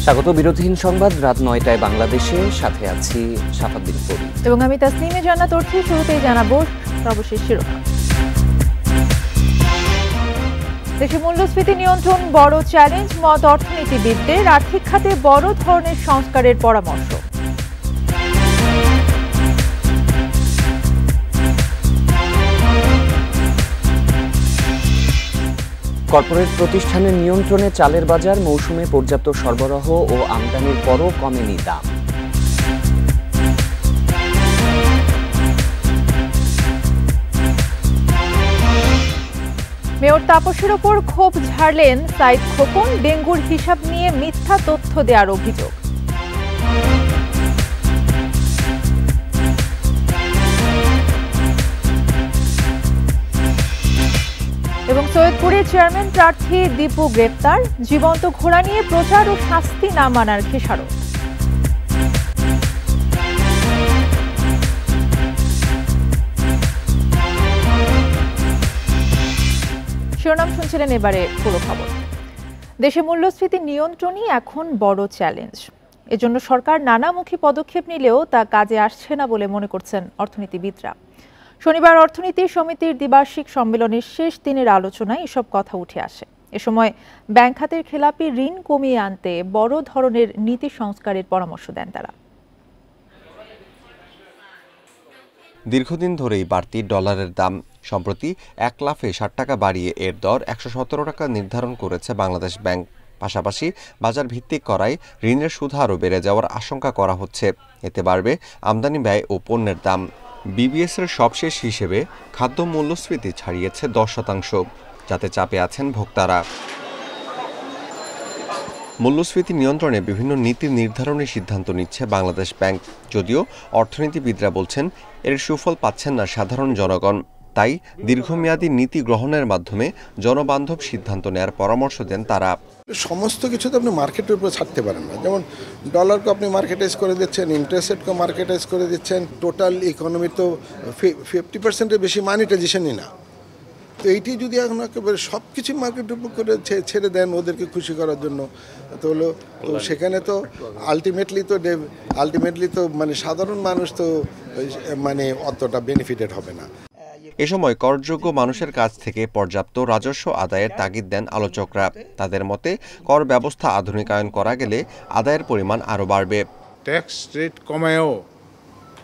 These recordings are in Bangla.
স্বাগত বিরোধীহীন সংবাদ রাত ৯টায় বাংলাদেশে, সাথে আছি শাফাদ্দিন পরি এবং আমি তাসনিমে জান্নাত অর্থী। শুরুতেই জানাবো সর্বশেষ শিরোনাম। দেশে মূল্যস্ফীতি নিয়ন্ত্রণ বড় চ্যালেঞ্জ, মত অর্থনীতিবিদদের। আর্থিক খাতে বড় ধরনের সংস্কারের পরামর্শ। কর্পোরেট প্রতিষ্ঠানের নিয়ন্ত্রণে চালের বাজার, মৌসুমে পর্যাপ্ত সরবরাহ ও আমদানির পরও কমেনি দাম। মেয়র তাপসের ওপর ক্ষোভ ঝাড়লেন সাইদ খোকন, ডেঙ্গুর হিসাব নিয়ে মিথ্যা তথ্য দেওয়ার অভিযোগ। এবং সৈয়দপুরে চেয়ারম্যান প্রার্থী দীপু গ্রেপ্তার, জীবন্ত ঘোড়া নিয়ে প্রচার ও শাস্তি না মানার খেসারত। শিরোনাম শুনছিলেন, এবারে পুরো খবর। দেশে মূল্যস্ফীতি নিয়ন্ত্রণই এখন বড় চ্যালেঞ্জ। এজন্য সরকার নানামুখী পদক্ষেপ নিলেও তা কাজে আসছে না বলে মনে করছেন অর্থনীতিবিদরা। শনিবার অর্থনীতি সমিতির দ্বিবার্ষিক সম্মেলনের শেষ দিনের আলোচনায় এসব কথা উঠে আসে। এ সময় ব্যাংক খাতের খেলাপি ঋণ কমিয়ে আনতে বড় ধরনের নীতি সংস্কারের পরামর্শ দেন তারা। দীর্ঘদিন ধরেই বাড়তি ডলারের দাম। সম্প্রতি 1 লাফে 60 টাকা বাড়িয়ে এর দর 117 টাকা নির্ধারণ করেছে বাংলাদেশ ব্যাংক। পাশাপাশি বাজার ভিত্তিক করায় ঋণের সুদ হারও বেড়ে যাওয়ার আশঙ্কা করা হচ্ছে। এতে বাড়বে আমদানি ব্যয় ও পণ্যের দাম। বিবিএসের সবশেষ হিসেবে খাদ্য মূল্যস্ফীতি ছাড়িয়েছে 10%, যাতে চাপে আছেন ভোক্তারা। মূল্যস্ফীতি নিয়ন্ত্রণে বিভিন্ন নীতি নির্ধারণের সিদ্ধান্ত নিচ্ছে বাংলাদেশ ব্যাংক। যদিও অর্থনীতিবিদরা বলছেন এর সুফল পাচ্ছেন না সাধারণ জনগণ। তাই দীর্ঘমেয়াদী নীতি গ্রহণের মাধ্যমে জনবান্ধব সিদ্ধান্ত নেওয়ার পরামর্শ দেন তারা। সমস্ত কিছু তো আপনি মার্কেটের উপরে ছাড়তে পারেন না। যেমন ডলারকে আপনি মার্কেটাইজ করে দিচ্ছেন, ইন্টারেস্ট রেটকে মার্কেটাইজ করে দিচ্ছেন। টোটাল ইকোনমির তো 50%-এর বেশি মানিটাইজেশনই না। তো এইটি যদি এখন একেবারে সব কিছু মার্কেটের উপর করে ছেড়ে দেন ওদেরকে খুশি করার জন্য, তো সেখানে তো আলটিমেটলি তো মানে সাধারণ মানুষ তো মানে অতটা বেনিফিটেড হবে না। এ সময় করযোগ্য মানুষের কাছ থেকে পর্যাপ্ত রাজস্ব আদায়ের তাগিদ দেন আলোচকরা। তাদের মতে কর ব্যবস্থা আধুনিকায়ন করা গেলে আদায়ের পরিমাণ আরও বাড়বে। ট্যাক্স রেট কমায়ও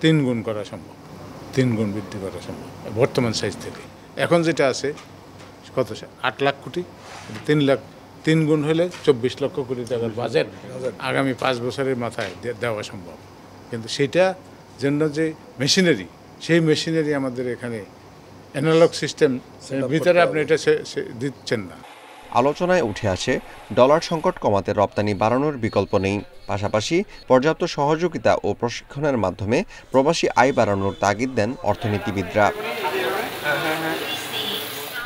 3 গুণ করা সম্ভব, 3 গুণ বৃদ্ধি করা সম্ভব বর্তমান সাইজ থেকে। এখন যেটা আছে কত, 8 লাখ কোটি, 3 গুণ হলে 24 লক্ষ কোটি টাকার বাজেট আগামী 5 বছরের মাথায় দেওয়া সম্ভব। কিন্তু সেটা জন্য যে মেশিনারি, সেই মেশিনারি আমাদের এখানে অ্যানালগ সিস্টেম ভিতরে আপনি এটা দিচ্ছেন না। আলোচনায় উঠে আসে ডলার সংকট কমাতে রপ্তানি বাড়ানোর বিকল্প নেই। পাশাপাশি পর্যাপ্ত সহযোগিতা ও প্রশিক্ষণের মাধ্যমে প্রবাসী আয় বাড়ানোর তাগিদ দেন অর্থনীতিবিদরা।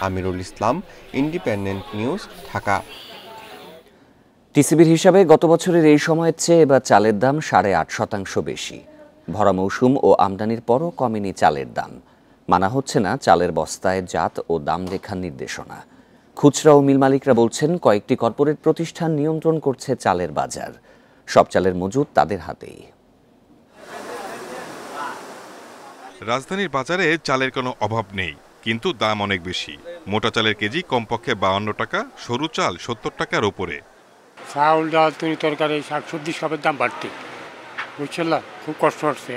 Amirul Islam, independent News, Dhaka. টিসিবির হিসাবে গত বছরের এই সময়ের চেয়ে এবার চালের দাম 8.5% বেশি। ভরা মৌসুম ও আমদানির পরও কমেনি চালের দাম। মানা হচ্ছে না চালের বস্তায় জাত ও দাম লেখার নির্দেশনা। খুচরা ও মিল মালিকরা বলছেন কয়েকটি কর্পোরেট প্রতিষ্ঠান নিয়ন্ত্রণ করছে চালের বাজার। সব চালের মজুদ তাদের হাতেই। রাজধানীর বাজারে চালের কোনো অভাব নেই, কিন্তু দাম অনেক বেশি। মোটা চালের কেজি কমপক্ষে 52 টাকা, সরু চাল 70 টাকার ওপরে। চাউল, ডাল, তরকারি, শাকসবজি সবের দাম বাড়তি, বুঝছেন না, খুব কষ্ট হচ্ছে।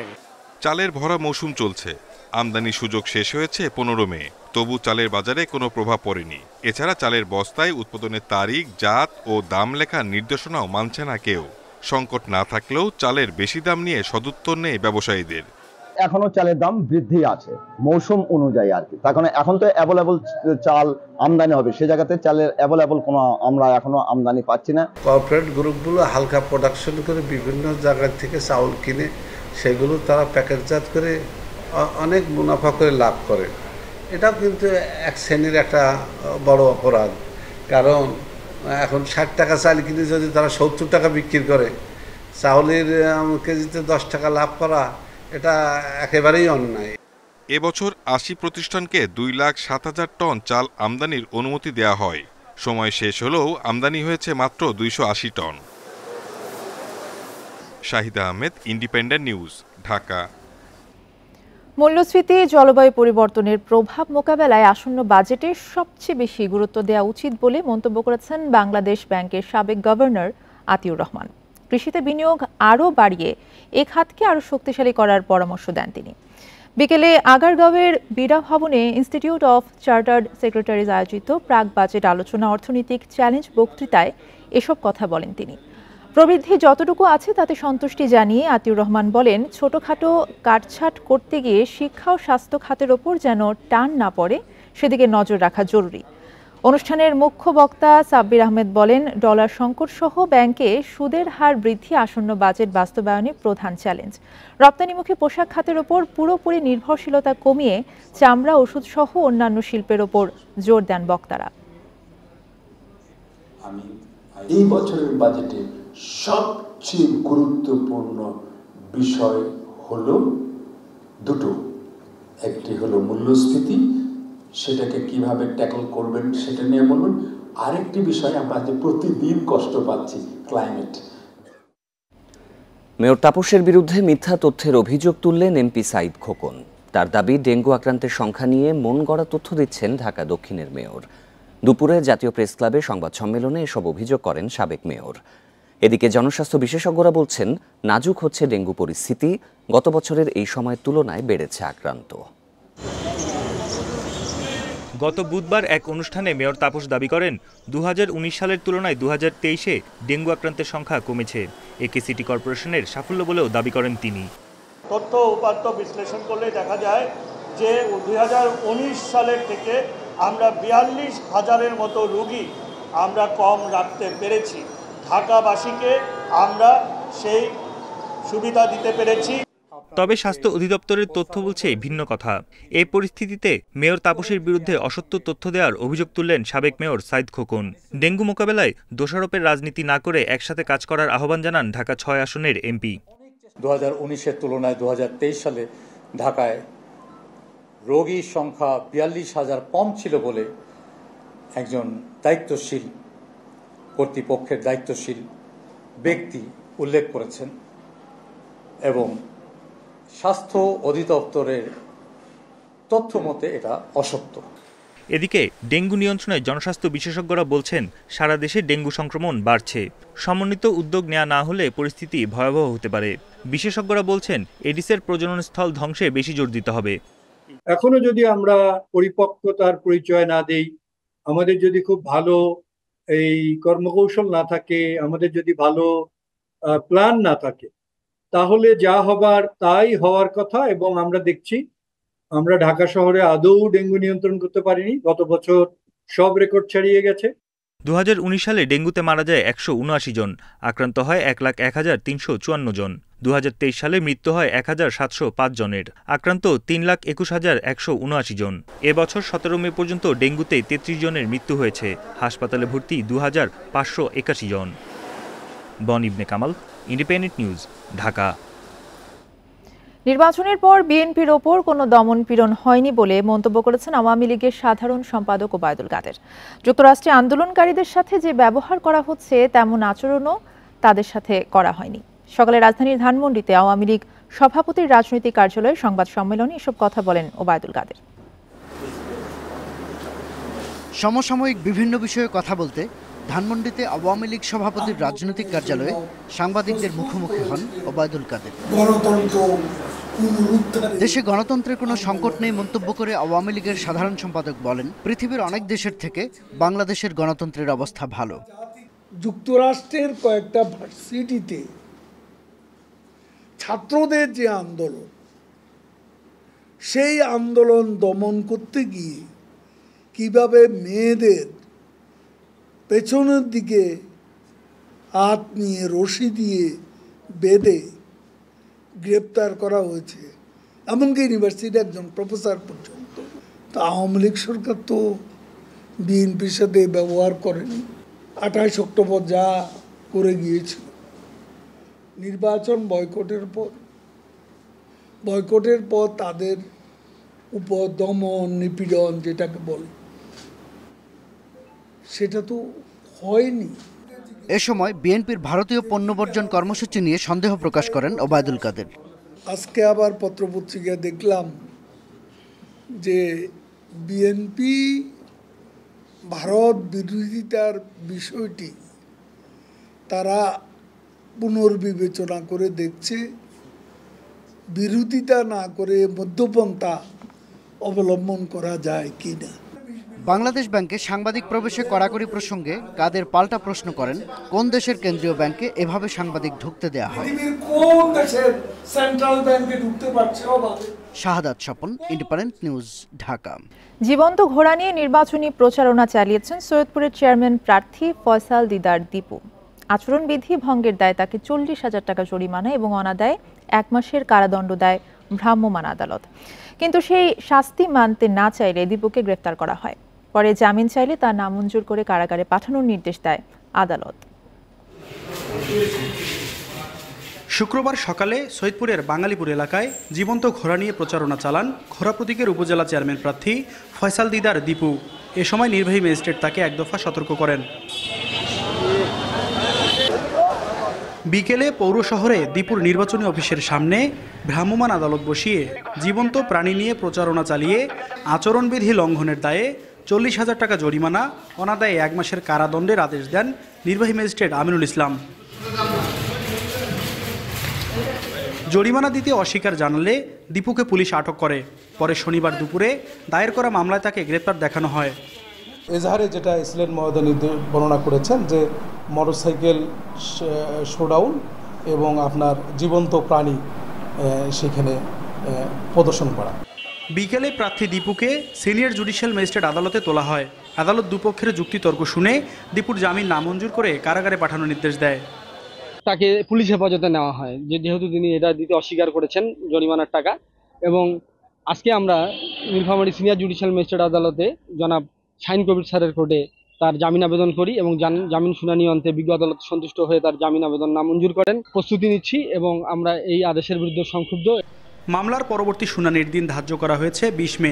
চালের ভরা মৌসুম চলছে, আমদানি সুযোগ শেষ হয়েছে 15 মে, তবু চালের বাজারে কোনো প্রভাব পড়েনি। এছাড়া চালের বস্তায় উৎপাদনের তারিখ, জাত ও দাম লেখার নির্দেশনাও মানছে না কেউ। সংকট না থাকলেও চালের বেশি দাম নিয়ে সদুত্তর নেই ব্যবসায়ীদের। এখনো চালের দাম বৃদ্ধি আছে মৌসুম অনুযায়ী আর কি। এখন তো অ্যাভেলেবল চাল আমদানি হবে, সে জায়গাতে চালের অ্যাভেলেবল কোনো আমরা এখনো আমদানি পাচ্ছি না। কর্পোরেট গ্রুপগুলো হালকা প্রোডাকশন করে বিভিন্ন জায়গা থেকে চাউল কিনে সেগুলো তারা প্যাকেটজাত করে অনেক মুনাফা করে লাভ করে। এটাও কিন্তু এক শ্রেণীর একটা বড় অপরাধ। কারণ এখন 60 টাকা চাল কিনে যদি তারা 70 টাকা বিক্রি করে, চাউলের কেজিতে 10 টাকা লাভ করা এটা একেবারেই অন্যায়। এবছর 80 প্রতিষ্ঠানকে 2,07,000 টন চাল আমদানির অনুমতি দেয়া হয়। সময় শেষ হলেও আমদানি হয়েছে মাত্র 280 টন। Shahid Ahmed, Independent News, Dhaka. মূল্যস্ফীতি, জলবায়ু পরিবর্তনের প্রভাব মোকাবেলায় আসন্ন বাজেটে সবচেয়ে বেশি গুরুত্ব দেওয়া উচিত বলে মন্তব্য করেছেন বাংলাদেশ ব্যাংকের সাবেক গভর্নর আতিউর রহমান। কৃষিতে বিনিয়োগ আরও বাড়িয়ে এ খাতকে আরও শক্তিশালী করার পরামর্শ দেন তিনি। বিকেলে আগারগাঁওয়ের বিড়া ভবনে ইনস্টিটিউট অফ চার্টার্ড সেক্রেটারিজ আয়োজিত প্রাক বাজেট আলোচনা অর্থনৈতিক চ্যালেঞ্জ বক্তৃতায় এসব কথা বলেন তিনি। প্রবৃদ্ধি যতটুকু আছে তাতে সন্তুষ্টি জানিয়ে আতিউর রহমান বলেন, ছোটখাটো কাটছাট করতে গিয়ে শিক্ষা ও স্বাস্থ্য খাতের ওপর যেন টান না পড়ে সেদিকে নজর রাখা জরুরি। অনুষ্ঠানের মুখ্য বক্তা সাব্বির আহমেদ বলেন, ডলার সংকট সহ ব্যাংকে সুদের হার বৃদ্ধি আসন্ন বাজেট বাস্তবায়নে প্রধান চ্যালেঞ্জ। রপ্তানিমুখী পোশাক খাতের ওপর পুরোপুরি নির্ভরশীলতা কমিয়ে চামড়া, ওষুধ সহ অন্যান্য শিল্পের ওপর জোর দেন বক্তারা। আমি এই বছরের বাজেটে সবচেয়ে গুরুত্বপূর্ণ বিষয় হলো দুটো। একটি হলো মূল্যস্ফীতি, সেটাকে কিভাবে ট্যাকল করবেন সেটা নিয়ে বলবেন। আরেকটি বিষয় আমরা যে প্রতিদিন কষ্ট পাচ্ছি, ক্লাইমেট। মেয়র তাপসের বিরুদ্ধে মিথ্যা তথ্যের অভিযোগ তুললেন এমপি সাঈদ খোকন। তার দাবি, ডেঙ্গু আক্রান্তের সংখ্যা নিয়ে মন গড়া তথ্য দিচ্ছেন ঢাকা দক্ষিণের মেয়র। দুপুরে জাতীয় প্রেস ক্লাবে সংবাদ সম্মেলনে এসব অভিযোগ করেন সাবেক মেয়র। এদিকে জনস্বাস্থ্য বিশেষজ্ঞরা বলছেন, নাজুক হচ্ছে ডেঙ্গু পরিস্থিতি, গত বছরের এই সময়ের তুলনায় বেড়েছে আক্রান্ত। গত বুধবার এক অনুষ্ঠানে মেয়র তাপস দাবি করেন, 2019 সালের তুলনায় 2023-এ ডেঙ্গু আক্রান্তের সংখ্যা কমেছে। একে সিটি কর্পোরেশনের সাফল্য বলেও দাবি করেন তিনি। তথ্য উপাত্ত বিশ্লেষণ করলে দেখা যায় যে 2019 সালের থেকে আমরা 42,000-এর মতো রোগী আমরা কম রাখতে পেরেছি। ঢাকাবাসীকে আমরা সেই সুবিধা দিতে পেরেছি। তবে স্বাস্থ্য অধিদপ্তরের তথ্য বলছে ভিন্ন কথা। এই পরিস্থিতিতে মেয়র তাপসের বিরুদ্ধে অসত্য তথ্য দেওয়ার অভিযোগ তুললেন সাবেক মেয়র সাঈদ খোকন। ডেঙ্গু মোকাবেলায় দোষারোপের রাজনীতি না করে একসাথে কাজ করার আহ্বান জানান ঢাকা 6 আসনের এমপি। 2019-এর তুলনায় 2023 সালে ঢাকায় রোগীর সংখ্যা 42,000 কম ছিল বলে একজন দায়িত্বশীল কর্তৃপক্ষের দায়িত্বশীল ব্যক্তি উল্লেখ করেছেন এবং স্বাস্থ্য অধিদপ্তরের তথ্য মতে এটা অসত্য। এদিকে ডেঙ্গু নিয়ন্ত্রণে জনস্বাস্থ্য বিশেষজ্ঞরা বলছেন, সারা দেশে ডেঙ্গু সংক্রমণ বাড়ছে। সমন্বিত উদ্যোগ নেওয়া না হলে পরিস্থিতি ভয়াবহ হতে পারে। বিশেষজ্ঞরা বলছেন, এডিসের প্রজনন স্থল ধ্বংসে বেশি জোর দিতে হবে। এখনো যদি আমরা পরিপক্কতার পরিচয় না দেই, আমাদের যদি খুব ভালো এই কর্মকৌশল না থাকে, আমাদের যদি ভালো প্ল্যান না থাকে, তাহলে যা হবার তাই হওয়ার কথা। এবং আমরা দেখছি, আমরা ঢাকা শহরে আদৌ ডেঙ্গু নিয়ন্ত্রণ করতে পারিনি। গত বছর সব রেকর্ড ছাড়িয়ে গেছে। 2019 সালে ডেঙ্গুতে মারা যায় 179 জন, আক্রান্ত হয় 1,01,354 জন। 2023 সালে মৃত্যু হয় 1,705 জনের, আক্রান্ত 3,21,179 জন। এবছর 17 মে পর্যন্ত ডেঙ্গুতে 33 জনের মৃত্যু হয়েছে। হাসপাতালে ভর্তি 2,581 জন। বন ইবনে কামাল, ইন্ডিপেন্ডেন্ট নিউজ, ঢাকা। নির্বাচনের পর বিএনপির ওপর কোনো দমন-পীড়ন হয়নি বলে মন্তব্য করেছেন আওয়ামী লীগের সাধারণ সম্পাদক ওবায়দুল কাদের। যুক্তরাষ্ট্রে আন্দোলনকারীদের সাথে যে ব্যবহার করা হচ্ছে, তেমন আচরণও তাদের সাথে করা হয়নি। সকালে রাজধানীর ধানমন্ডিতে আওয়ামী লীগ সভাপতির রাজনৈতিক কার্যালয়ে সংবাদ সম্মেলনে এসব কথা বলেন ওবায়দুল কাদের। সমসাময়িক বিভিন্ন বিষয়ে কথা বলতে ধানমন্ডিতে আওয়ামী লীগ সভাপতির রাজনৈতিক কার্যালয়ে সাংবাদিকদের মুখোমুখি হন ওবায়দুল কাদের। দেশে গণতন্ত্রের কোনো সংকট নেই মন্তব্য করে আওয়ামী লীগের সাধারণ সম্পাদক বলেন, পৃথিবীর অনেক দেশের থেকে বাংলাদেশের গণতন্ত্রের অবস্থা ভালো। যুক্তরাষ্ট্রের কয়েকটা ভার্সিটিতে ছাত্রদের যে আন্দোলন, সেই আন্দোলন দমন করতে গিয়ে কিভাবে মেয়েদের পেছনের দিকে হাত নিয়ে রশি দিয়ে বেঁধে গ্রেপ্তার করা হয়েছে, এমনকি ইউনিভার্সিটির একজন প্রফেসর পর্যন্ত। তা আওয়ামী লীগ সরকার তো বিএনপির সাথে ব্যবহার করেনি। 28 অক্টোবর যা করে গিয়েছিল, নির্বাচন বয়কটের পর তাদের উপর দমন নিপীড়ন যেটাকে বলে, সেটা তো হয়নি। এ সময় বিএনপির ভারতীয় পণ্য বর্জন কর্মসূচি নিয়ে সন্দেহ প্রকাশ করেন ওবায়দুল কাদের। আজকে আবার পত্রপত্রিকায় দেখলাম যে বিএনপি ভারত বিরোধিতার বিষয়টি তারা পুনর্বিবেচনা করে দেখছে, বিরোধিতা না করে মধ্যপন্থা অবলম্বন করা যায় কিনা। বাংলাদেশ ব্যাংকে সাংবাদিক প্রবেশে কড়াকড়ি প্রসঙ্গে কাদের পাল্টা প্রশ্ন করেন, কোন দেশের কেন্দ্রীয় ব্যাংকে এভাবে সাংবাদিক ঢুকতে দেয়া হয়? কোন দেশের সেন্ট্রাল ব্যাংকে ঢুকতে পারছে? শাহাদাত স্বপন, ইন্ডিপেন্ডেন্ট নিউজ, ঢাকা। জীবন্ত ঘোড়া নিয়ে নির্বাচনী প্রচারণা চালিয়েছেন সৈয়দপুরের চেয়ারম্যান প্রার্থী ফয়সাল দিদার দীপু। আচরণবিধি ভঙ্গের দায়ে তাকে 40,000 টাকা জরিমানা এবং অনাদায়ে 1 মাসের কারাদণ্ড দেয় ভ্রাম্যমাণ আদালত। কিন্তু সেই শাস্তি মানতে না চাইলে দীপুকে গ্রেফতার করা হয়। পরে জামিন চাইলে তা নামঞ্জুর করে কারাগারে পাঠানোর নির্দেশ দেয় আদালত। শুক্রবার সকালে সৈয়দপুরের বাঙালিপুর এলাকায় জীবন্ত ঘোড়া নিয়ে প্রচারণা চালান ঘোড়া প্রতীকের উপজেলা চেয়ারম্যান প্রার্থী ফয়সাল দিদার দীপু। এ সময় নির্বাহী ম্যাজিস্ট্রেট তাকে এক দফা সতর্ক করেন। বিকেলে পৌর শহরে দীপুর নির্বাচনী অফিসের সামনে ভ্রাম্যমাণ আদালত বসিয়ে জীবন্ত প্রাণী নিয়ে প্রচারণা চালিয়ে আচরণবিধি লঙ্ঘনের দায়ে 40,000 টাকা জরিমানা, অনাদায়ে 1 মাসের কারাদণ্ডের আদেশ দেন নির্বাহী ম্যাজিস্ট্রেট আমিনুল ইসলাম। জরিমানা দিতে অস্বীকার জানালে দীপুকে পুলিশ আটক করে। পরে শনিবার দুপুরে দায়ের করা মামলায় তাকে গ্রেপ্তার দেখানো হয়। এজাহারে যেটা এসিলেন্ট মহোদয় বর্ণনা করেছেন যে মোটরসাইকেল শোডাউন এবং আপনার জীবন্ত প্রাণী সেখানে প্রদর্শন করা। বিকেলে প্রার্থী দীপুকে সিনিয়র জুডিশিয়াল ম্যাজিস্ট্রেট আদালতে তোলা হয়। আদালত দুপক্ষের যুক্তিতর্ক শুনে দীপুর জামিন নামঞ্জুর করে কারাগারে পাঠানোর নির্দেশ দেয়। তাকে পুলিশ হেফাজতে নেওয়া হয় যেহেতু তিনি এটা দিতে অস্বীকার করেছেন জরিমানার টাকা। এবং আজকে আমরা নীলফামারী সিনিয়র জুডিশিয়াল ম্যাজিস্ট্রেট আদালতে জনাব শাহিন কবির স্যারের কোর্টে তার জামিন আবেদন করি এবং জামিন শুনানি অন্তে বিজ্ঞ আদালত সন্তুষ্ট হয়ে তার জামিন আবেদন নামঞ্জুর করেন। প্রস্তুতি নিচ্ছি এবং আমরা এই আদেশের বিরুদ্ধে সংক্ষুব্ধ। মামলার পরবর্তী শুনানির দিন ধার্য করা হয়েছে 20 মে।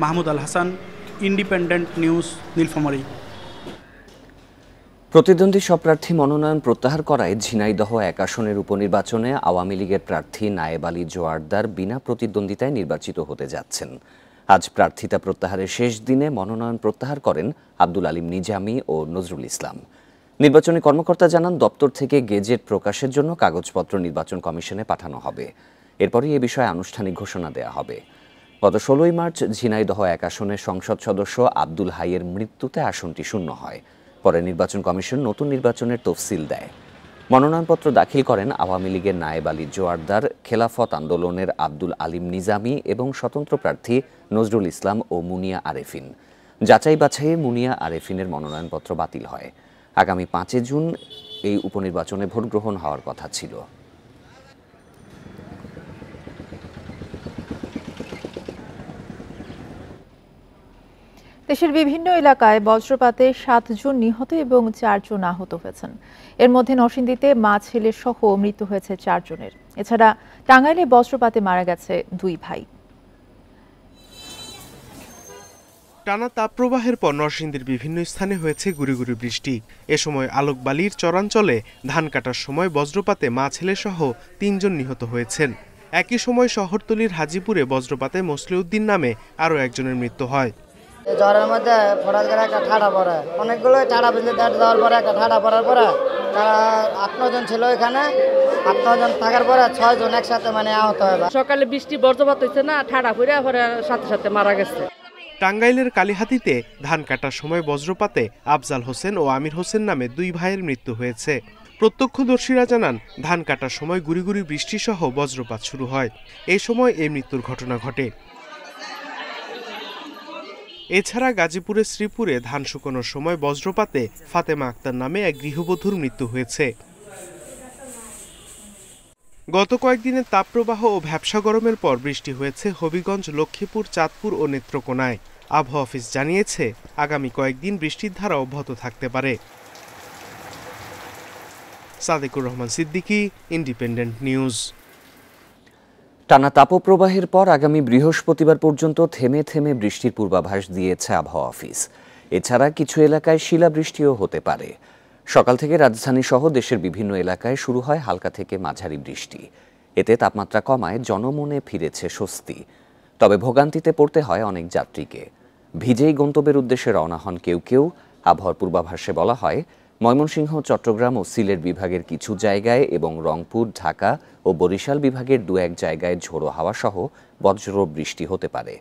Mahmud Al Hasan, independent news, Nilphamari. প্রতিদ্বন্দ্বী সব প্রার্থী মনোনয়ন প্রত্যাহার করায় ঝিনাইদহ 1 আসনের উপনির্বাচনে আওয়ামী লীগের প্রার্থী নায়েব আলী জোয়ারদার বিনা প্রতিদ্বন্দ্বিতায় নির্বাচিত হতে যাচ্ছেন। আজ প্রার্থিতা প্রত্যাহারের শেষ দিনে মনোনয়ন প্রত্যাহার করেন আব্দুল আলিম নিজামী ও নজরুল ইসলাম। নির্বাচনী কর্মকর্তা জানান, দপ্তর থেকে গেজেট প্রকাশের জন্য কাগজপত্র নির্বাচন কমিশনে পাঠানো হবে। এরপরই এ বিষয়ে আনুষ্ঠানিক ঘোষণা দেওয়া হবে। গত 16 মার্চ ঝিনাইদহ 1 আসনের সংসদ সদস্য আব্দুল হাইয়ের মৃত্যুতে আসনটি শূন্য হয়। পরে নির্বাচন কমিশন নতুন নির্বাচনের তফসিল দেয়। মনোনয়নপত্র দাখিল করেন আওয়ামী লীগের নায়েব আলী জোয়ারদার, খেলাফত আন্দোলনের আব্দুল আলিম নিজামী এবং স্বতন্ত্র প্রার্থী নজরুল ইসলাম ও মুনিয়া আরেফিন। যাচাই বাছাইয়ে মুনিয়া আরেফিনের মনোনয়নপত্র বাতিল হয়। আগামী 5 জুন এই উপনির্বাচনে ভোট গ্রহণ হওয়ার কথা ছিল। দেশের বিভিন্ন এলাকায় বজ্রপাতে 7 জন নিহত এবং 4 জন আহত হয়েছেন। এর মধ্যে নরসিংদীতে মা ছেলে সহ মৃত্যু হয়েছে 4 জনের। এছাড়া টাঙ্গাইলে বজ্রপাতে মারা গেছে 2 ভাই। টানা তাপপ্রবাহের পর নরসিংদীর বিভিন্ন স্থানে হয়েছে গুঁড়ি গুঁড়ি বৃষ্টি। এ সময় আলোকবালির চরাঞ্চলে ধান কাটার সময় বজ্রপাতে মা ছেলে সহ 3 জন নিহত হয়েছেন। একই সময় শহরতলির হাজিপুরে বজ্রপাতে মসলিউদ্দিন নামে আরও একজনের মৃত্যু হয়। জ্বরের মধ্যে ফরাজ গেলে একটা ঠাডা পড়ে, অনেকগুলো ঠাডা বেঁধে দেওয়ার পরে একটা ঠাডা পড়ার পরে তারা 8-9 জন ছিল এখানে। 8-9 জন থাকার পরে 6 জন একসাথে আহত হয়। সকালে বৃষ্টি বজ্রপাত হয়েছে না, ঠাডা পড়ে পরে সাথে সাথে মারা গেছে। টাঙ্গাইলের কালিহাতীতে ধান কাটার সময় বজ্রপাতে আফজাল হোসেন ও আমির হোসেন নামে 2 ভাইয়ের মৃত্যু হয়েছে। প্রত্যক্ষদর্শীরা জানান, ধান কাটার সময় গুঁড়ি গুঁড়ি বৃষ্টি সহ বজ্রপাত শুরু হয়। এই সময় এই মৃত্যুর ঘটনা ঘটে। এছাড়া গাজীপুরের শ্রীপুরে ধান শুকানোর সময় বজ্রপাতে ফাতেমা আক্তার নামে এক গৃহবধূর মৃত্যু হয়েছে। গত কয়েকদিনের তাপপ্রবাহ ও ভ্যাপসা গরমের পর বৃষ্টি হয়েছে হবিগঞ্জ, লক্ষ্মীপুর, চাঁদপুর ও নেত্রকোনায়। আবহাওয়া অফিস জানিয়েছে, আগামী কয়েকদিন বৃষ্টির ধারা অব্যাহত থাকতে পারে। Sadequr Rahman Siddiqui, independent news. টানা তাপপ্রবাহের পর আগামী বৃহস্পতিবার পর্যন্ত থেমে থেমে বৃষ্টির পূর্বাভাস দিয়েছে আবহাওয়া অফিস। এছাড়া কিছু এলাকায় শিলাবৃষ্টিও হতে পারে। সকাল থেকে রাজধানী সহ দেশের বিভিন্ন এলাকায় শুরু হয় হালকা থেকে মাঝারি বৃষ্টি। এতে তাপমাত্রা কমায় জনমনে ফিরেছে স্বস্তি। তবে ভোগান্তিতে পড়তে হয় অনেক যাত্রীকে। ভিজেই গন্তব্যের উদ্দেশ্যে রওনা হন কেউ কেউ। আবহাওয়ার পূর্বাভাসে বলা হয়, ময়মনসিংহ, চট্টগ্রাম ও সিলেট বিভাগের কিছু জায়গায় এবং রংপুর, ঢাকা ও বরিশাল বিভাগের 2-1 জায়গায় ঝোড়ো হাওয়া সহ বজ্র বৃষ্টি হতে পারে।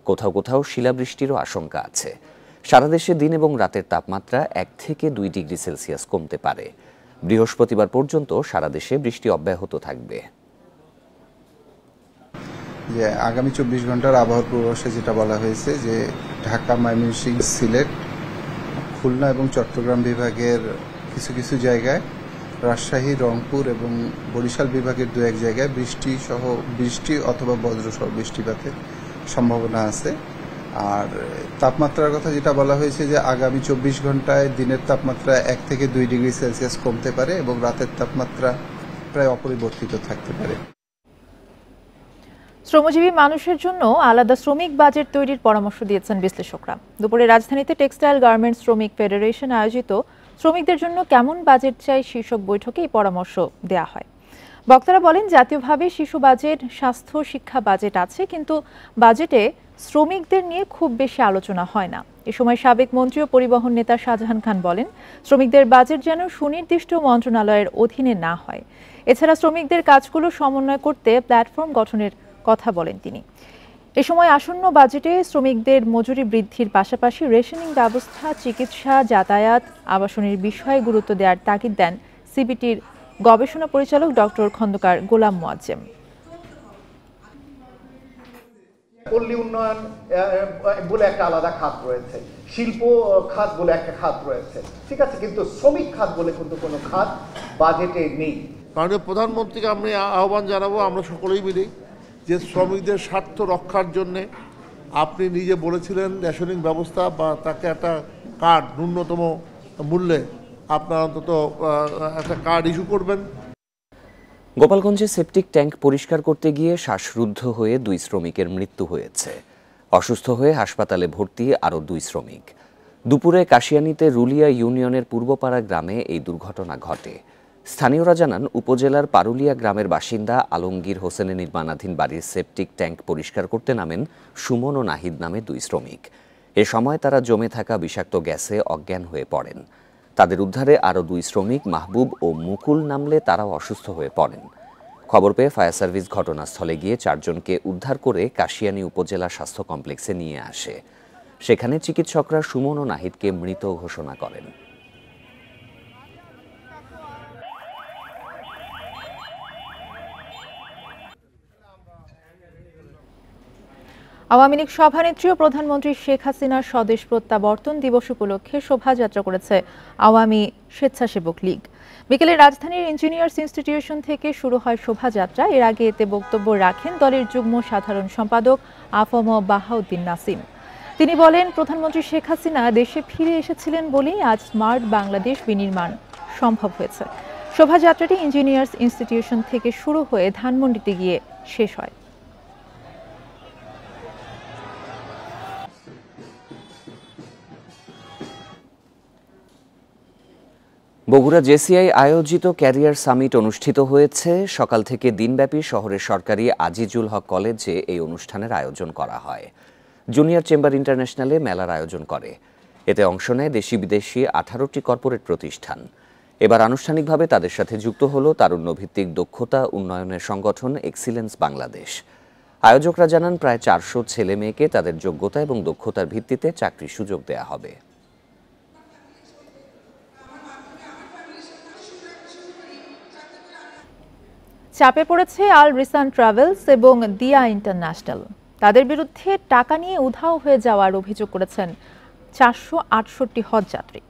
কোথাও কোথাও শিলাবৃষ্টিরও আশঙ্কা আছে। সারা দেশে দিন এবং রাতের তাপমাত্রা 1 থেকে 2 ডিগ্রি সেলসিয়াস কমতে পারে। বৃহস্পতিবার পর্যন্ত সারা দেশে বৃষ্টি অব্যাহত থাকবে। যে আগামী 24 ঘন্টার আবহাওয়ার পূর্বাভাসে যেটা বলা হয়েছে যে ঢাকা, ময়মনসিংহ, সিলেট, খুলনা এবং চট্টগ্রাম বিভাগের কিছু কিছু জায়গায়, রাজশাহী, রংপুর এবং বরিশাল বিভাগের 2-1 জায়গায় বৃষ্টি অথবা বজ্রসহ বৃষ্টিপাতের সম্ভাবনা আছে। আর তাপমাত্রার কথা যেটা বলা হয়েছে যে আগামী 24 ঘন্টায় দিনের তাপমাত্রা 1 থেকে 2 ডিগ্রি সেলসিয়াস কমতে পারে এবং রাতের তাপমাত্রা প্রায় অপরিবর্তিত থাকতে পারে। শ্রমজীবী মানুষের জন্য আলাদা শ্রমিক বাজেট তৈরির পরামর্শ দিয়েছেন বিশ্লেষকরা। দুপুরে রাজধানীতে টেক্সটাইল গার্মেন্টস শ্রমিক ফেডারেশন আয়োজিত শ্রমিকদের জন্য কেমন বাজেট চাই শীর্ষক বৈঠকে এই পরামর্শ দেয়া হয়। বক্তারা বলেন, জাতীয়ভাবে শিশু বাজেট, স্বাস্থ্য, শিক্ষা বাজেট আছে, কিন্তু বাজেটে শ্রমিকদের নিয়ে খুব বেশি আলোচনা হয় না। এ সময় সাবেক মন্ত্রী ও পরিবহন নেতা শাহজাহান খান বলেন, শ্রমিকদের বাজেট যেন সুনির্দিষ্ট মন্ত্রণালয়ের অধীনে না হয়। এছাড়া শ্রমিকদের কাজগুলো সমন্বয় করতে প্ল্যাটফর্ম গঠনের কথা বলেন তিনি। এ সময় আসন্ন বাজেটে শ্রমিকদের মজুরি বৃদ্ধির পাশাপাশি রেশনিং ব্যবস্থা, চিকিৎসা, যাতায়াত, আবাসনের বিষয়ে গুরুত্ব দেওয়ার তাগিদ দেন সিবিটির গবেষণা পরিচালক ডক্টর খন্দকার গোলাম মোয়াজ্জেম। পল্লী উন্নয়ন বলে একটা আলাদা খাত রয়েছে, শিল্প খাত বলে একটা খাত রয়েছে, ঠিক আছে, কিন্তু শ্রমিক খাত বলে কিন্তু কোনো খাত বাজেটে নেই। মাননীয় প্রধানমন্ত্রীকে আমি আহ্বান জানাবো, আমরা সকলেই মিলে যে শ্রমিকদের স্বার্থ রক্ষার জন্যে আপনি নিজে বলেছিলেন রেশনিং ব্যবস্থা বা তাকে একটা কার্ড ন্যূনতম মূল্যে আপনারা অন্তত একটা কার্ড ইস্যু করবেন। গোপালগঞ্জে সেপটিক ট্যাঙ্ক পরিষ্কার করতে গিয়ে শ্বাসরুদ্ধ হয়ে 2 শ্রমিকের মৃত্যু হয়েছে। অসুস্থ হয়ে হাসপাতালে ভর্তি আরও 2 শ্রমিক। দুপুরে কাশিয়ানীতে রুলিয়া ইউনিয়নের পূর্বপাড়া গ্রামে এই দুর্ঘটনা ঘটে। স্থানীয়রা জানান, উপজেলার পারুলিয়া গ্রামের বাসিন্দা আলমগীর হোসেনের নির্মাণাধীন বাড়ির সেপটিক ট্যাঙ্ক পরিষ্কার করতে নামেন সুমন ও নাহিদ নামে 2 শ্রমিক। এ সময় তারা জমে থাকা বিষাক্ত গ্যাসে অজ্ঞান হয়ে পড়েন। তাদের উদ্ধারে আরও 2 শ্রমিক মাহবুব ও মুকুল নামলে তারাও অসুস্থ হয়ে পড়েন। খবর পেয়ে ফায়ার সার্ভিস ঘটনাস্থলে গিয়ে 4 জনকে উদ্ধার করে কাশিয়ানী উপজেলা স্বাস্থ্য কমপ্লেক্সে নিয়ে আসে। সেখানে চিকিৎসকরা সুমন ও নাহিদকে মৃত ঘোষণা করেন। আওয়ামী লীগ সভানেত্রী ও প্রধানমন্ত্রী শেখ হাসিনার স্বদেশ প্রত্যাবর্তন দিবস উপলক্ষে শোভাযাত্রা করেছে আওয়ামী স্বেচ্ছাসেবক লীগ। বিকেলে রাজধানীর ইঞ্জিনিয়ার্স ইনস্টিটিউশন থেকে শুরু হয় শোভাযাত্রা। এর আগে এতে বক্তব্য রাখেন দলের যুগ্ম সাধারণ সম্পাদক আফম বাহাউদ্দিন নাসিম। তিনি বলেন, প্রধানমন্ত্রী শেখ হাসিনা দেশে ফিরে এসেছিলেন বলেই আজ স্মার্ট বাংলাদেশ বিনির্মাণ সম্ভব হয়েছে। শোভাযাত্রাটি ইঞ্জিনিয়ার্স ইনস্টিটিউশন থেকে শুরু হয়ে ধানমন্ডিতে গিয়ে শেষ হয়। বগুড়া জেসিআই আয়োজিত ক্যারিয়ার সামিট অনুষ্ঠিত হয়েছে। সকাল থেকে দিনব্যাপী শহরের সরকারি আজিজুল হক কলেজে এই অনুষ্ঠানের আয়োজন করা হয়। জুনিয়র চেম্বার ইন্টারন্যাশনালে মেলার আয়োজন করে। এতে অংশ নেয় দেশি বিদেশি 18টি কর্পোরেট প্রতিষ্ঠান। এবার আনুষ্ঠানিকভাবে তাদের সাথে যুক্ত হলো তারুণ্যভিত্তিক দক্ষতা উন্নয়নের সংগঠন এক্সিলেন্স বাংলাদেশ। আয়োজকরা জানান, প্রায় 400 ছেলে মেয়েকে তাদের যোগ্যতা এবং দক্ষতার ভিত্তিতে চাকরির সুযোগ দেয়া হবে। চাপে পড়েছে আল রিসান ট্রাভেলস এবং দিয়া ইন্টারন্যাশনাল। তাদের বিরুদ্ধে টাকা নিয়ে উধাও হয়ে যাওয়ার অভিযোগ করেছেন 468 হজযাত্রী।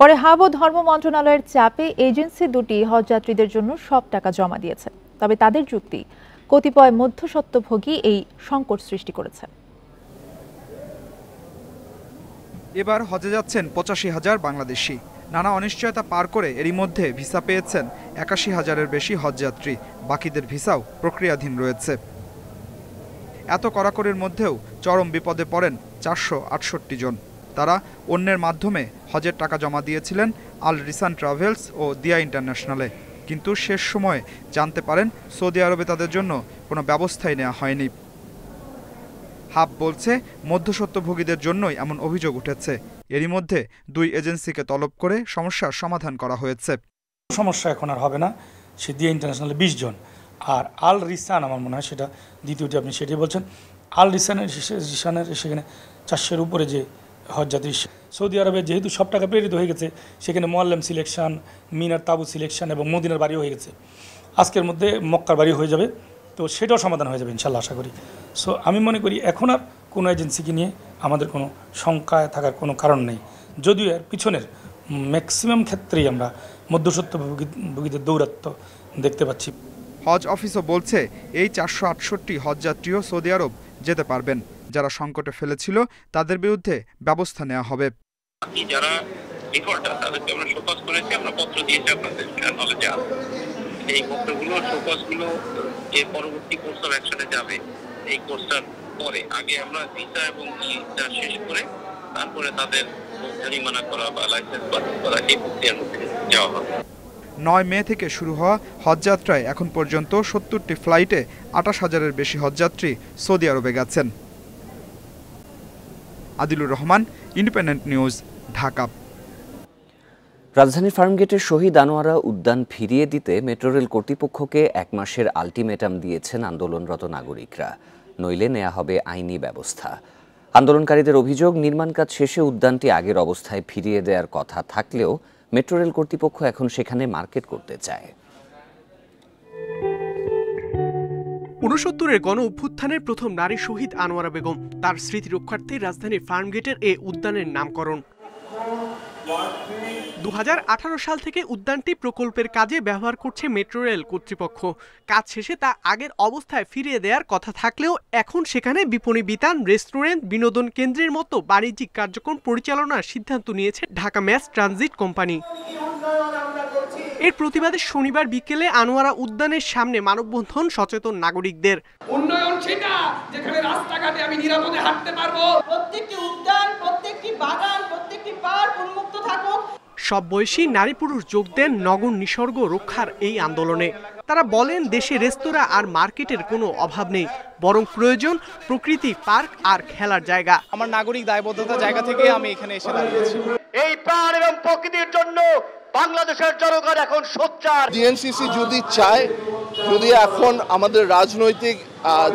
পরে হাব ও ধর্ম মন্ত্রণালয়ের চাপে এজেন্সি দুটি হজযাত্রীদের জন্য সব টাকা জমা দিয়েছে। তবে তাদের যুক্তি, কতিপয় মধ্যস্বত্বভোগী এই সংকট সৃষ্টি করেছে। এবার হজে যাচ্ছেন 85,000 বাংলাদেশি। নানা অনিশ্চয়তা পার করে এরই মধ্যে ভিসা পেয়েছেন 81,000-এর বেশি হজযাত্রী। বাকিদের ভিসাও প্রক্রিয়াধীন রয়েছে। এত কড়াকড়ির মধ্যেও চরম বিপদে পড়েন 468 জন। তারা অন্যের মাধ্যমে হজের টাকা জমা দিয়েছিলেন আল রিসান ট্রাভেলস ও দিয়া ইন্টারন্যাশনালে, কিন্তু শেষ সময়ে জানতে পারেন সৌদি আরবে তাদের জন্য কোনো ব্যবস্থাই নেওয়া হয়নি। হাব বলছে মধ্যস্বত্বভোগীদের জন্যই এমন অভিযোগ উঠেছে। এরই মধ্যে 2 এজেন্সিকে তলব করে সমস্যার সমাধান করা হয়েছে। সমস্যা এখন আর হবে না, সে দিয়া ইন্টারন্যাশনালে 20 জন, আর আল রিসান আমার মনে হয় সেটা দ্বিতীয়টি, আপনি সেটাই বলছেন। আল রিসানের সেখানে 400-এর উপরে যে হজযাত্রী সৌদি আরবে যেহেতু সব টাকা প্রেরিত হয়ে গেছে, সেখানে মোয়াল্লেম সিলেকশন, মিনার তাবু সিলেকশন এবং মদিনার বাড়িও হয়ে গেছে। আজকের মধ্যে মক্কার বাড়ি হয়ে যাবে, তো সেটাও সমাধান হয়ে যাবে ইনশাল্লাহ আশা করি। সো আমি মনে করি এখন আর কোনো এজেন্সিকে নিয়ে আমাদের কোনো শঙ্কায় থাকার কোনো কারণ নেই, যদিও এর পিছনের ম্যাক্সিমাম ক্ষেত্রেই আমরা মধ্যস্বত্বভোগীদের দৌরাত্ম্য দেখতে পাচ্ছি। হজ অফিসও বলছে এই 468 হজযাত্রীও সৌদি আরব যেতে পারবেন। যারা সংকটে ফেলেছিল তাদের বিরুদ্ধে ব্যবস্থা নেওয়া হবে। যারা ডিফল্টার তাদেরকে আমরা শোকজ করেছি, আমরা পত্র দিয়েছি আপনাদের নলেজে আছে। এই পত্রগুলো শোকজগুলো যে পরবর্তী কোর্স অফ অ্যাকশনে যাবে, এই কোর্সটার পরে আগে আমরা ভিসা এবং ইটা শেষ করে তারপরে তাদের জরিমানা করা বা লাইসেন্স বাতিল করা এই প্রক্রিয়ার মধ্যে যাওয়া হবে। 9 মে থেকে শুরু হওয়া হজযাত্রায় এখন পর্যন্ত 70টি ফ্লাইটে 28,000-এর বেশি হজযাত্রী সৌদি আরবে গেছেন। Adilur Rahman, independent News, Dhaka. রাজধানীর ফার্মগেটের শহীদ আনোয়ারা উদ্যান ফিরিয়ে দিতে মেট্রো রেল কর্তৃপক্ষকে 1 মাসের আলটিমেটাম দিয়েছেন আন্দোলনরত নাগরিকরা, নইলে নেওয়া হবে আইনি ব্যবস্থা। আন্দোলনকারীদের অভিযোগ, নির্মাণ কাজ শেষে উদ্যানটি আগের অবস্থায় ফিরিয়ে দেওয়ার কথা থাকলেও মেট্রো রেল কর্তৃপক্ষ এখন সেখানে মার্কেট করতে চায়। 69-এর গণ অভ্যুত্থানের প্রথম নারী শহীদ আনোয়ারা বেগম, তার স্মৃতি রক্ষার্থে রাজধানীর ফার্মগেটের এ উদ্যানের নামকরণ। 2018 সাল থেকে উদ্যানটি প্রকল্পের কাজে ব্যবহার করছে মেট্রো রেল কর্তৃপক্ষ। কাজ শেষে তা আগের অবস্থায় ফিরিয়ে দেওয়ার কথা থাকলেও এখন সেখানে বিপণী বিতান, রেস্টুরেন্ট, বিনোদন কেন্দ্রের মতো বাণিজ্যিক কার্যক্রম পরিচালনার সিদ্ধান্ত নিয়েছে ঢাকা ম্যাস ট্রানজিট কোম্পানি। এর প্রতিবাদে শনিবার বিকেলে আনোয়ারা উদ্যানের সামনে মানববন্ধন সচেতন নাগরিকদের। উন্নয়ন সেটা যেখানে রাস্তাঘাটে আমি নিরাপদে হাঁটতে পারবো, প্রত্যেকটি উদ্যান, প্রত্যেকটি বাগান, প্রত্যেকটি পার্ক উন্মুক্ত থাকুক। সব বয়সী নারী পুরুষ যোগ দেন নগর নিসর্গ রক্ষার এই আন্দোলনে। তারা বলেন, দেশে রেস্তোরাঁ আর মার্কেটের কোনো অভাব নেই, বরং প্রয়োজন প্রকৃতি, পার্ক আর খেলার জায়গা। আমার নাগরিক দায়বদ্ধতার জায়গা থেকে আমি এখানে এসে দাঁড়িয়েছি। এই প্রাণ এবং প্রকৃতির জন্য বাংলাদেশের জনগণ এখন সোচ্চার। ডিএনসিসি যদি চায়, যদি এখন আমাদের রাজনৈতিক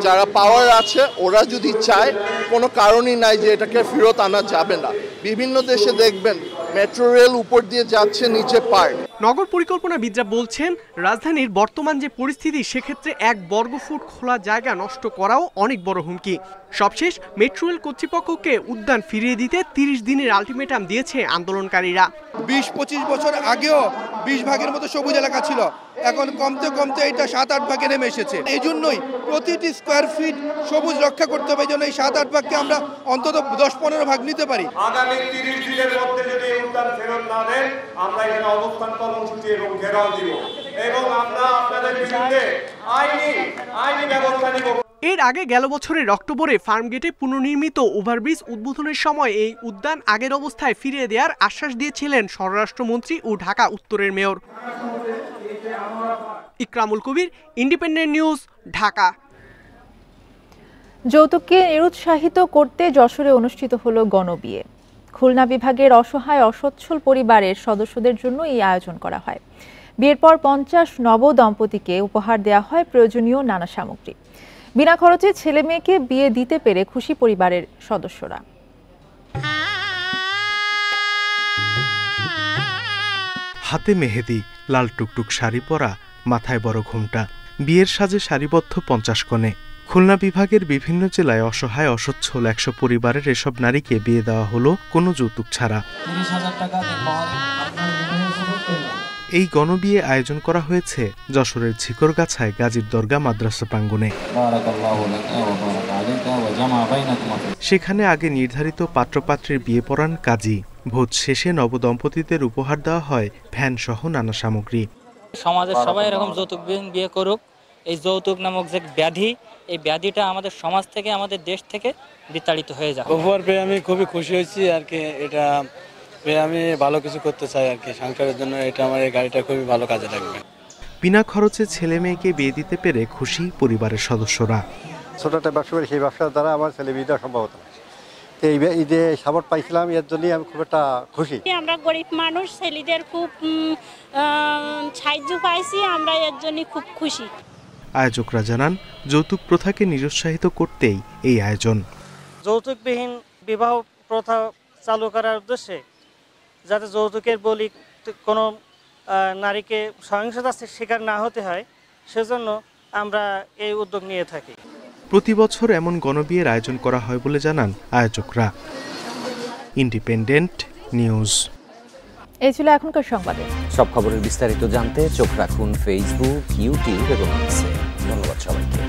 যারা পাওয়ার আছে ওরা যদি চায়, কোনো কারণই নাই যে এটাকে ফেরত আনা যাবে না। বিভিন্ন দেশে দেখবেন মেট্রো রেল উপর দিয়ে যাচ্ছে, নিচে পার্ক। নগর পরিকল্পনাবিদরা বলছেন, রাজধানীর বর্তমান যে পরিস্থিতি, সেক্ষেত্রে 1 বর্গফুট খোলা জায়গা নষ্ট করাও অনেক বড় হুমকি। সবশেষ মেট্রো রেল কর্তৃপক্ষকে উদ্যান ফিরিয়ে দিতে 30 দিনের আলটিমেটাম দিয়েছে আন্দোলনকারীরা। 20-25 বছর আগেও 20 ভাগের মতো সবুজ এলাকা ছিল, এখন কমতে কমতে এটা 7-8 ভাগে নেমে এসেছে। এই জন্যই প্রতিটি স্কোয়ার ফিট সবুজ রক্ষা করতে হবে, এই জন্য এই 7-8 ভাগকে আমরা অন্তত 10-15 ভাগ নিতে পারি। আগামী 30 দিনের মধ্যে যদি উদ্যান ফেরত না দেন, আমরা এখানে অবস্থান কর্মসূচি এবং ঘেরাও দিব এবং আমরা আপনাদের বিরুদ্ধে আইনি ব্যবস্থা নিব। এর আগে গেল বছরের অক্টোবরে ফার্মগেটে পুনর্নির্মিত ওভারব্রিজ উদ্বোধনের সময় এই উদ্যান আগের অবস্থায় ফিরিয়ে দেওয়ার আশ্বাস দিয়েছিলেন স্বরাষ্ট্রমন্ত্রী ও ঢাকা উত্তরের মেয়র। ইকরামুল কবির, ইন্ডিপেন্ডেন্ট নিউজ, ঢাকা। যৌতুককে নিরুৎসাহিত করতে যশোরে অনুষ্ঠিত হলো গণবিয়ে। খুলনা বিভাগের অসহায় অসচ্ছল পরিবারের সদস্যদের জন্য এই আয়োজন করা হয়। বিয়ের পর 50 নব দম্পতিকে উপহার দেওয়া হয় প্রয়োজনীয় নানা সামগ্রী। বিনা খরচে ছেলে মেয়েকে বিয়ে দিতে পেরে খুশি পরিবারের সদস্যরা। হাতে মেহেদি, লাল টুকটুক শাড়ি পরা, মাথায় বড় ঘোমটা, বিয়ের সাজে সারিবদ্ধ 50 কনে। খুলনা বিভাগের বিভিন্ন জেলায় অসহায় অসচ্ছল 100 পরিবারের এসব নারীকে বিয়ে দেওয়া হলো কোনো যৌতুক ছাড়া। এই গণবিয়ে আয়োজন করা হয়েছে যশোরের ঝিকরগাছায় গাজীর দরগা মাদ্রাসা প্রাঙ্গণে। সেখানে আগে নির্ধারিত পাত্রপাত্রের বিয়ে পড়ান কাজী। ভোজ শেষে নবদম্পতিদের উপহার দেওয়া হয় ভ্যান সহ নানা সামগ্রী। সমাজের সবাই এরকম যৌতুক বিয়ে করুক, এই যৌতুক নামক যে ব্যাধি, এই ব্যাধিটা আমাদের সমাজ থেকে, আমাদের দেশ থেকে বিতাড়িত হয়ে যায়। উপহার পেয়ে আমি খুবই খুশি হয়েছি আর কি। এটা পেয়ে আমি ভালো কিছু করতে চাই আর কি সংসারের জন্য। এটা আমার এই গাড়িটা খুবই ভালো কাজে লাগবে। বিনা খরচে ছেলে মেয়েকে বিয়ে দিতে পেরে খুশি পরিবারের সদস্যরা। ছোট একটা ব্যবসা করি, সেই ব্যবসার দ্বারা আমার ছেলে বিয়ে দেওয়া সম্ভব হতো না। এই ঈদে সাপোর্ট পাইছিলাম, এর জন্যই আমি খুব একটা খুশি। আমরা গরিব মানুষ, ছেলেদের খুব সাহায্য পাইছি, আমরা এর জন্য খুব খুশি। আয়োজকরা জানান, যৌতুক প্রথাকে নিরুৎসাহিত করতেই এই আয়োজন। যৌতুকবিহীন বিবাহ প্রথা চালু করার উদ্দেশ্যে যাতে যৌতুকের বলি কোনো নারীকে সহিংসতার শিকার না হতে হয়, সেজন্য আমরা এই উদ্যোগ নিয়ে থাকি। প্রতি বছর এমন গণবিয়ের আয়োজন করা হয় বলে জানান আয়োজকরা। Independent news. এই ছিল এখনকার সংবাদে। সব খবরের বিস্তারিত জানতে চোখ রাখুন ফেসবুক, ইউটিউব এবং এক্সে। ধন্যবাদ সবাইকে।